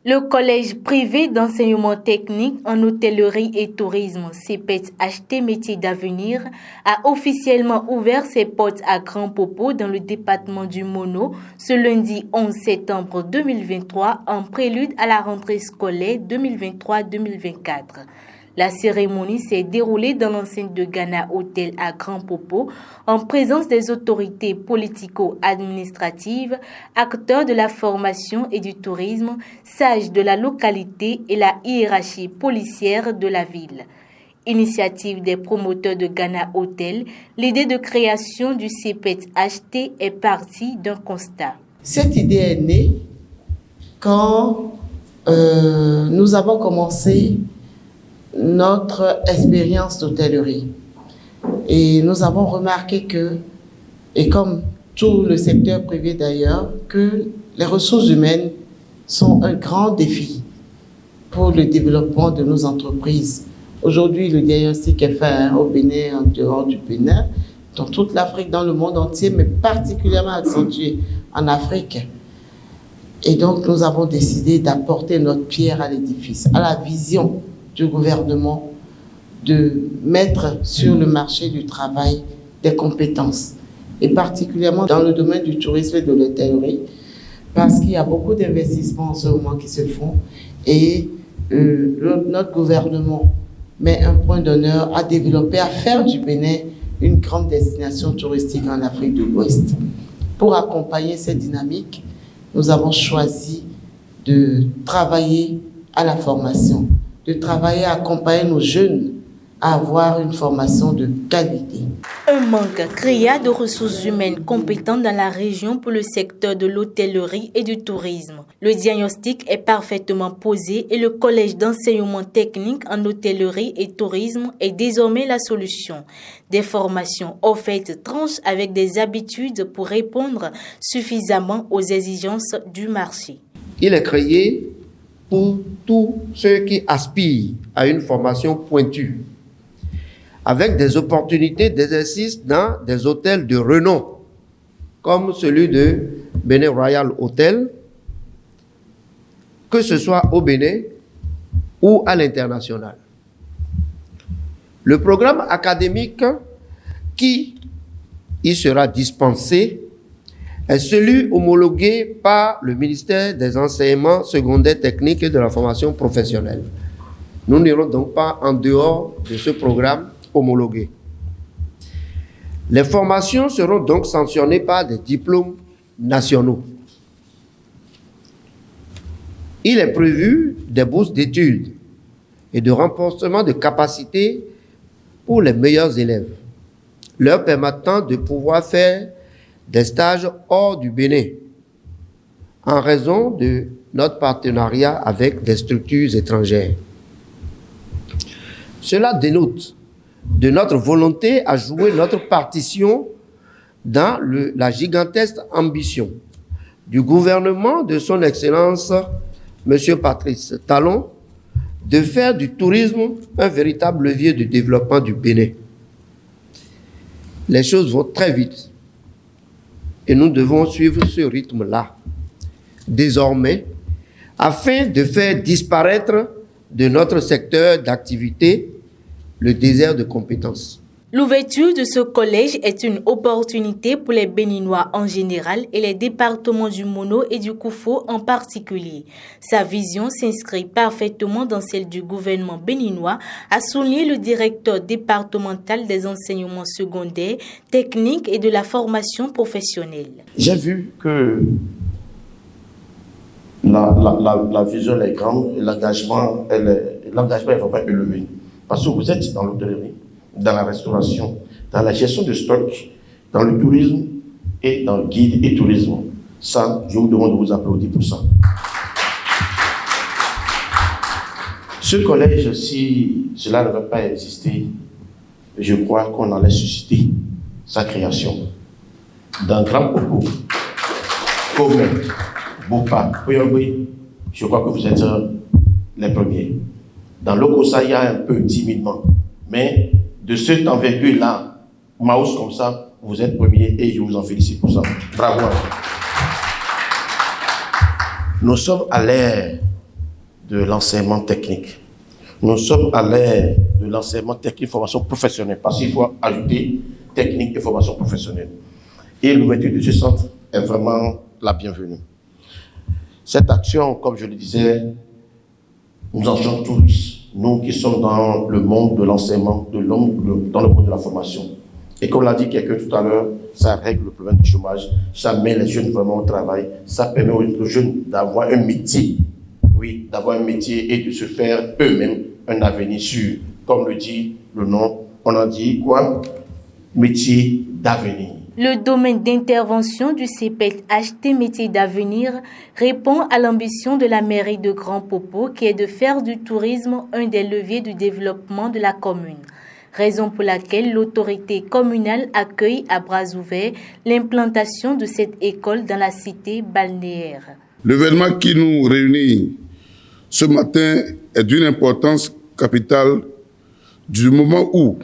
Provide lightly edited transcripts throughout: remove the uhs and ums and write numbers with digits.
Le collège privé d'enseignement technique en hôtellerie et tourisme, CPET-HT Métiers d'Avenir, a officiellement ouvert ses portes à Grand Popo dans le département du Mono ce lundi 11 septembre 2023 en prélude à la rentrée scolaire 2023-2024. La cérémonie s'est déroulée dans l'enceinte de Ghana Hôtel à Grand Popo en présence des autorités politico-administratives, acteurs de la formation et du tourisme, sages de la localité et la hiérarchie policière de la ville. Initiative des promoteurs de Ghana Hôtel, l'idée de création du CPET-HT est partie d'un constat. Cette idée est née quand nous avons commencé notre expérience d'hôtellerie. Et nous avons remarqué que, et comme tout le secteur privé d'ailleurs, que les ressources humaines sont un grand défi pour le développement de nos entreprises. Aujourd'hui, le diagnostic est fait au Bénin, en dehors du Bénin, dans toute l'Afrique, dans le monde entier, mais particulièrement accentué en Afrique. Et donc, nous avons décidé d'apporter notre pierre à l'édifice, à la vision du gouvernement de mettre sur le marché du travail des compétences, et particulièrement dans le domaine du tourisme et de l'hôtellerie, parce qu'il y a beaucoup d'investissements en ce moment qui se font et notre gouvernement met un point d'honneur à développer, à faire du Bénin une grande destination touristique en Afrique de l'Ouest. Pour accompagner cette dynamique, nous avons choisi de travailler à la formation, de travailler à accompagner nos jeunes à avoir une formation de qualité. Un manque cria de ressources humaines compétentes dans la région pour le secteur de l'hôtellerie et du tourisme. Le diagnostic est parfaitement posé et le collège d'enseignement technique en hôtellerie et tourisme est désormais la solution. Des formations offertes tranchent avec des habitudes pour répondre suffisamment aux exigences du marché. Il est créé pour tous ceux qui aspirent à une formation pointue, avec des opportunités d'exercice dans des hôtels de renom, comme celui de Bénin Royal Hotel, que ce soit au Bénin ou à l'international. Le programme académique qui y sera dispensé est celui homologué par le ministère des Enseignements secondaires techniques et de la formation professionnelle. Nous n'irons donc pas en dehors de ce programme homologué. Les formations seront donc sanctionnées par des diplômes nationaux. Il est prévu des bourses d'études et de renforcement de capacités pour les meilleurs élèves, leur permettant de pouvoir faire des stages hors du Bénin, en raison de notre partenariat avec des structures étrangères. Cela dénote de notre volonté à jouer notre partition dans la gigantesque ambition du gouvernement de son Excellence, M. Patrice Talon, de faire du tourisme un véritable levier de développement du Bénin. Les choses vont très vite et nous devons suivre ce rythme-là, désormais, afin de faire disparaître de notre secteur d'activité le désert de compétences. L'ouverture de ce collège est une opportunité pour les Béninois en général et les départements du Mono et du Koufo en particulier. Sa vision s'inscrit parfaitement dans celle du gouvernement béninois, a souligné le directeur départemental des enseignements secondaires, techniques et de la formation professionnelle. J'ai vu que la vision est grande et l'engagement est vraiment élevé. Parce que vous êtes dans l'hôtellerie, dans la restauration, dans la gestion de stock, dans le tourisme et dans le guide et tourisme. Ça, je vous demande de vous applaudir pour ça. Ce collège, si cela n'avait pas existé, je crois qu'on allait susciter sa création. Dans Grand Popo, Kome, Bopa, Poyongwe, je crois que vous êtes les premiers. Dans l'Okosa, il y a un peu timidement. Mais de cette envergure-là, Maus comme ça, vous êtes premiers et je vous en félicite pour ça. Bravo. Nous sommes à l'ère de l'enseignement technique. Nous sommes à l'ère de l'enseignement technique et formation professionnelle, parce qu'il faut ajouter technique et formation professionnelle. Et l'ouverture de ce centre est vraiment la bienvenue. Cette action, comme je le disais, nous enchante tous, nous qui sommes dans le monde de l'enseignement, dans le monde de la formation. Et comme l'a dit quelqu'un tout à l'heure, ça règle le problème du chômage, ça met les jeunes vraiment au travail, ça permet aux jeunes d'avoir un métier, oui, d'avoir un métier et de se faire eux-mêmes un avenir sûr. Comme le dit le nom, on en dit quoi? Métier d'avenir. Le domaine d'intervention du CEPET HT Métiers d'avenir répond à l'ambition de la mairie de Grand Popo qui est de faire du tourisme un des leviers du développement de la commune. Raison pour laquelle l'autorité communale accueille à bras ouverts l'implantation de cette école dans la cité balnéaire. L'événement qui nous réunit ce matin est d'une importance capitale du moment où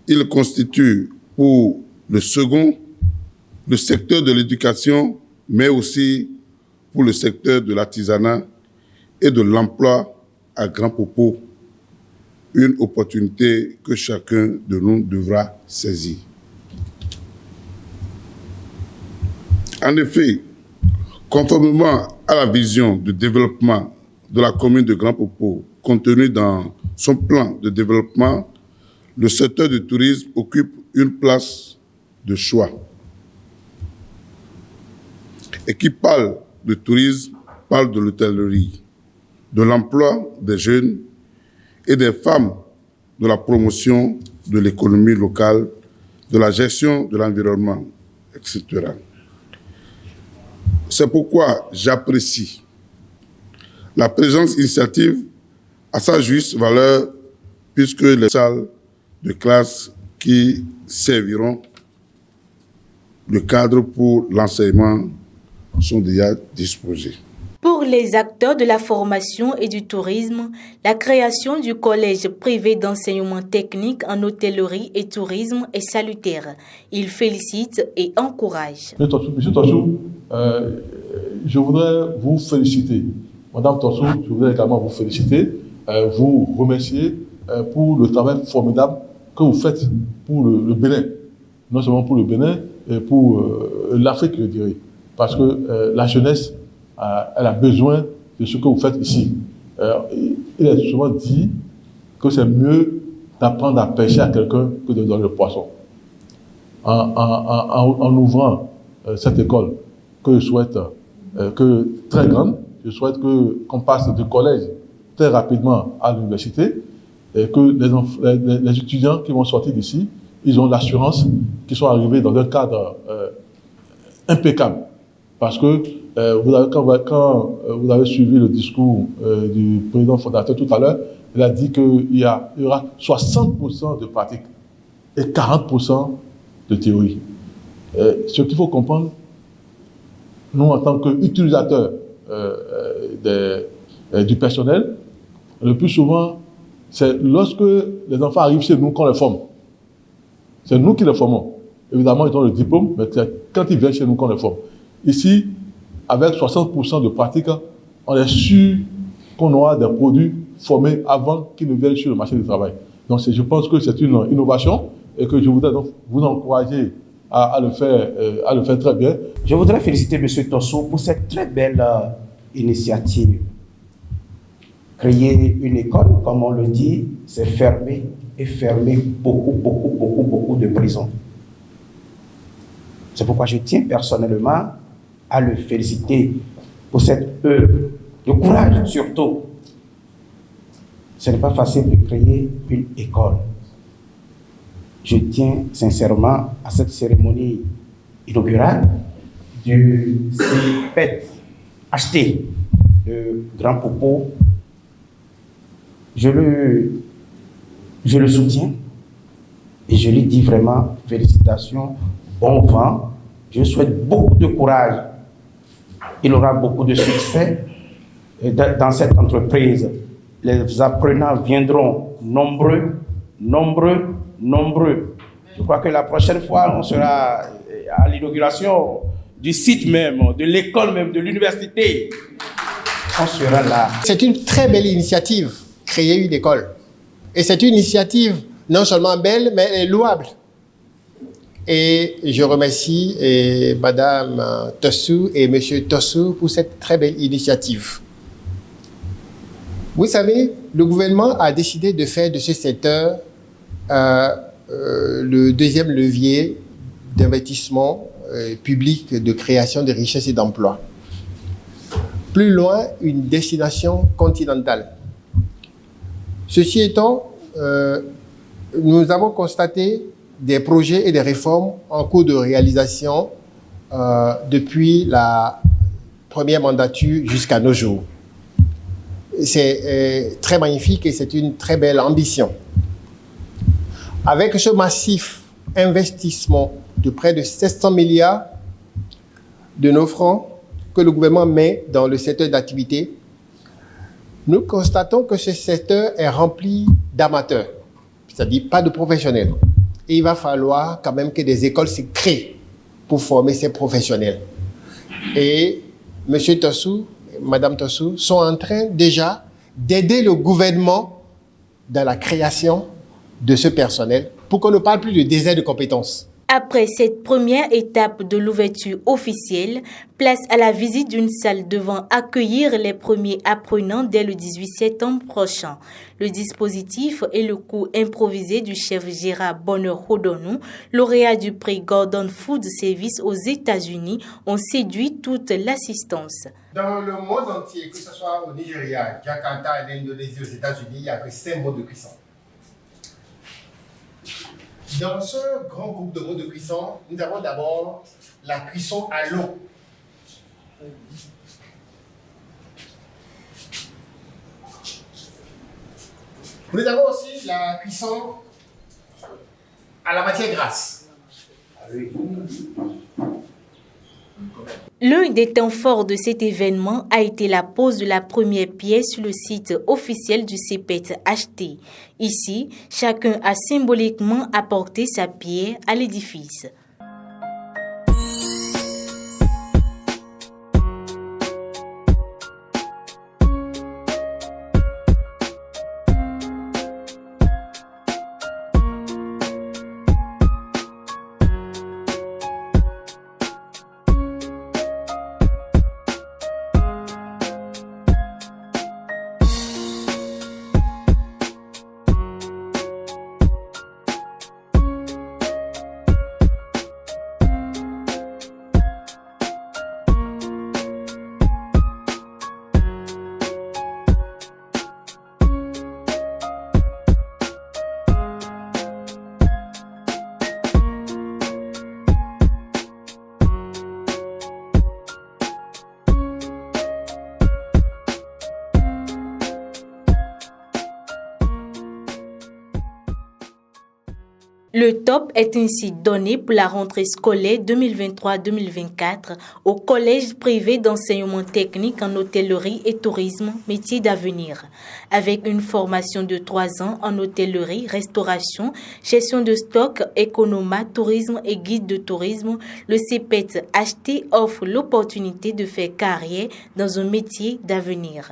il constitue pour le secteur de l'éducation, mais aussi pour le secteur de l'artisanat et de l'emploi à Grand Popo, une opportunité que chacun de nous devra saisir. En effet, conformément à la vision de développement de la commune de Grand Popo, contenue dans son plan de développement, le secteur du tourisme occupe une place de choix. Et qui parle de tourisme, parle de l'hôtellerie, de l'emploi des jeunes et des femmes, de la promotion de l'économie locale, de la gestion de l'environnement, etc. C'est pourquoi j'apprécie la présence initiative à sa juste valeur, puisque les salles de classe qui serviront de cadre pour l'enseignement sont déjà disposées. Pour les acteurs de la formation et du tourisme, la création du collège privé d'enseignement technique en hôtellerie et tourisme est salutaire. Ils félicitent et encouragent. Monsieur Tossou, je voudrais vous féliciter. Madame Tossou, je voudrais également vous féliciter, vous remercier pour le travail formidable que vous faites pour le Bénin. Non seulement pour le Bénin, et pour l'Afrique, je dirais. Parce que la jeunesse, elle a besoin de ce que vous faites ici. Il est souvent dit que c'est mieux d'apprendre à pêcher à quelqu'un que de donner le poisson. En ouvrant cette école, que je souhaite que très grande, je souhaite qu'on passe du collège très rapidement à l'université et que les étudiants qui vont sortir d'ici, ils ont l'assurance qu'ils sont arrivés dans un cadre impeccable. Parce que quand vous avez suivi le discours du président fondateur tout à l'heure, il a dit qu'il y aura 60% de pratique et 40% de théorie. Ce qu'il faut comprendre, nous en tant qu'utilisateurs du personnel, le plus souvent, c'est lorsque les enfants arrivent chez nous qu'on les forme. C'est nous qui les formons. Évidemment, ils ont le diplôme, mais c'est quand ils viennent chez nous qu'on les forme. Ici, avec 60% de pratique, on est sûr qu'on aura des produits formés avant qu'ils ne viennent sur le marché du travail. Donc, je pense que c'est une innovation et que je voudrais donc vous encourager à le faire très bien. Je voudrais féliciter M. Tossou pour cette très belle initiative. Créer une école, comme on le dit, c'est fermer et fermer beaucoup de prisons. C'est pourquoi je tiens personnellement à le féliciter pour cette œuvre. Le courage surtout. Ce n'est pas facile de créer une école. Je tiens sincèrement à cette cérémonie inaugurale du CEPET HT de Grand Popo. Je le soutiens et je lui dis vraiment félicitations, bon vent. Je souhaite beaucoup de courage. Il aura beaucoup de succès dans cette entreprise. Les apprenants viendront nombreux. Je crois que la prochaine fois, on sera à l'inauguration du site même, de l'école même, de l'université. on sera là. C'est une très belle initiative, créer une école. Et c'est une initiative non seulement belle, mais elle est louable. Et je remercie Madame Tossou et Monsieur Tossou pour cette très belle initiative. Vous savez, le gouvernement a décidé de faire de ce secteur le deuxième levier d'investissement public, de création de richesses et d'emplois. Plus loin, une destination continentale. Ceci étant, nous avons constaté des projets et des réformes en cours de réalisation depuis la première mandature jusqu'à nos jours. C'est très magnifique et c'est une très belle ambition. Avec ce massif investissement de près de 700 milliards de nos francs que le gouvernement met dans le secteur d'activité, nous constatons que ce secteur est rempli d'amateurs, c'est-à-dire pas de professionnels. Et il va falloir quand même que des écoles se créent pour former ces professionnels. Et M. Tossou, Mme Tossou sont en train déjà d'aider le gouvernement dans la création de ce personnel pour qu'on ne parle plus de désert de compétences. Après cette première étape de l'ouverture officielle, place à la visite d'une salle devant accueillir les premiers apprenants dès le 18 septembre prochain. Le dispositif et le cours improvisé du chef Gérard Bonheur-Hodonou, lauréat du prix Gordon Food Service aux États-Unis, ont séduit toute l'assistance. Dans le monde entier, que ce soit au Nigeria, Jakarta, l'Indonésie, aux États-Unis, il n'y a que 5 modes de cuisson. Dans ce grand groupe de modes de cuisson, nous avons d'abord la cuisson à l'eau. Nous avons aussi la cuisson à la matière grasse. L'un des temps forts de cet événement a été la pose de la première pierre sur le site officiel du CEPET-HT. Ici, chacun a symboliquement apporté sa pierre à l'édifice. Le top est ainsi donné pour la rentrée scolaire 2023-2024 au collège privé d'enseignement technique en hôtellerie et tourisme, métier d'avenir. Avec une formation de 3 ans en hôtellerie, restauration, gestion de stock, économat, tourisme et guide de tourisme, le CEPET-HT offre l'opportunité de faire carrière dans un métier d'avenir.